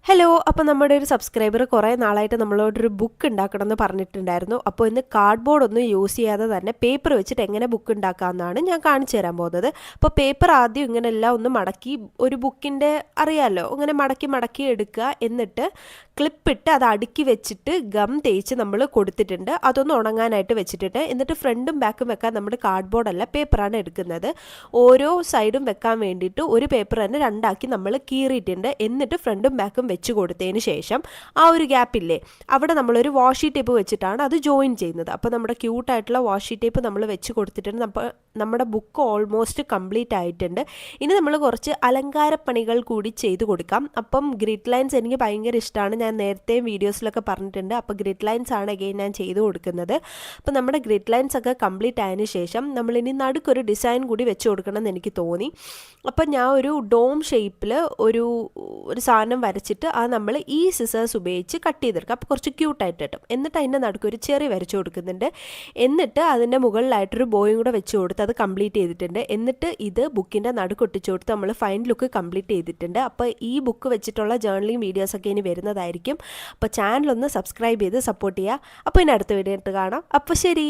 Hello, അപ്പോൾ നമ്മുടെ ഒരു സബ്സ്ക്രൈബർ കുറേ നാളായിട്ട് നമ്മളോടൊരു ബുക്ക് ഉണ്ടാക്കണമെന്ന് പറഞ്ഞിട്ടുണ്ടായിരുന്നു. അപ്പോൾ ഇന്ന് കാർഡ്ബോർഡ് ഒന്നും യൂസ് ചെയ്യാതെ തന്നെ പേപ്പർ വെച്ചിട്ട് എങ്ങനെ ബുക്ക് ഉണ്ടാക്കാമെന്നാണ് ഞാൻ കാണിച്ചു തരാൻ പോകുന്നത്. അപ്പോൾ പേപ്പർ ആദ്യം ഇങ്ങനെ എല്ലാം ഒന്ന് മടക്കി, ഒരു ബുക്കിൻ്റെ അറിയാമല്ലോ, ഇങ്ങനെ മടക്കി മടക്കി എടുക്കുക. എന്നിട്ട് ക്ലിപ്പിട്ട് അത് അടുക്കി വെച്ചിട്ട് ഗം തേച്ച് നമ്മൾ കൊടുത്തിട്ടുണ്ട്. അതൊന്ന് ഉണങ്ങാനായിട്ട് വെച്ചിട്ടുണ്ട്. എന്നിട്ട് ഫ്രണ്ടും ബാക്കും വെക്കാൻ നമ്മൾ കാർഡ്ബോർഡല്ല, പേപ്പറാണ് എടുക്കുന്നത്. ഓരോ സൈഡും വെക്കാൻ വേണ്ടിയിട്ട് ഒരു പേപ്പർ തന്നെ രണ്ടാക്കി നമ്മൾ കീറിയിട്ടുണ്ട്. എന്നിട്ട് ഫ്രണ്ടും ബാക്കും വെച്ച് കൊടുത്തതിന് ശേഷം ആ ഒരു ഗ്യാപ്പില്ലേ, അവിടെ നമ്മളൊരു വാഷി ടേപ്പ് വെച്ചിട്ടാണ് അത് ജോയിൻ ചെയ്യുന്നത്. അപ്പോൾ നമ്മുടെ ക്യൂട്ടായിട്ടുള്ള വാഷി ടേപ്പ് നമ്മൾ വെച്ച് കൊടുത്തിട്ടുണ്ട്. അപ്പോൾ നമ്മുടെ ബുക്ക് ഓൾമോസ്റ്റ് കംപ്ലീറ്റ് ആയിട്ടുണ്ട്. ഇനി നമ്മൾ കുറച്ച് അലങ്കാരപ്പണികൾ കൂടി ചെയ്ത് കൊടുക്കാം. അപ്പം ഗ്രിഡ് ലൈൻസ് എനിക്ക് ഭയങ്കര ഇഷ്ടമാണ്. ഞാൻ നേരത്തെയും വീഡിയോസിലൊക്കെ പറഞ്ഞിട്ടുണ്ട്. അപ്പോൾ ഗ്രിഡ് ലൈൻസ് ആണ് അഗെയിൻ ഞാൻ ചെയ്ത് കൊടുക്കുന്നത്. അപ്പോൾ നമ്മുടെ ഗ്രിഡ് ലൈൻസ് ഒക്കെ കംപ്ലീറ്റ് ആയതിനു ശേഷം നമ്മളിനി നടുക്കൊരു ഡിസൈൻ കൂടി വെച്ച് കൊടുക്കണം എന്ന് എനിക്ക് തോന്നി. അപ്പം ഞാൻ ഒരു ഡോം ഷേപ്പിൽ ഒരു സാധനം വരച്ചിട്ട് അത് നമ്മൾ ഈ സിസേഴ്സ് ഉപയോഗിച്ച് കട്ട് ചെയ്തെടുക്കുക. അപ്പോൾ കുറച്ച് ക്യൂട്ടായിട്ട് കിട്ടും. എന്നിട്ട് അതിൻ്റെ നടുക്കൊരു ചെറി വരച്ചു കൊടുക്കുന്നുണ്ട്. എന്നിട്ട് അതിൻ്റെ മുകളിലായിട്ടൊരു ബോയും കൂടെ വെച്ച് കൊടുത്ത് അത് കംപ്ലീറ്റ് ചെയ്തിട്ടുണ്ട്. എന്നിട്ട് ഇത് ബുക്കിൻ്റെ നടുക്കൊട്ടിച്ച് കൊടുത്ത് നമ്മൾ ഫൈൻ ലുക്ക് കംപ്ലീറ്റ് ചെയ്തിട്ടുണ്ട്. അപ്പോൾ ഈ ബുക്ക് വെച്ചിട്ടുള്ള ജേർണലിംഗ് വീഡിയോസൊക്കെ ഇനി വരുന്നതായിരിക്കും. അപ്പോൾ ചാനലൊന്ന് സബ്സ്ക്രൈബ് ചെയ്ത് സപ്പോർട്ട് ചെയ്യുക. അപ്പോൾ ഇനി അടുത്ത വീഡിയോ ആയിട്ട് കാണാം. അപ്പോൾ ശരി.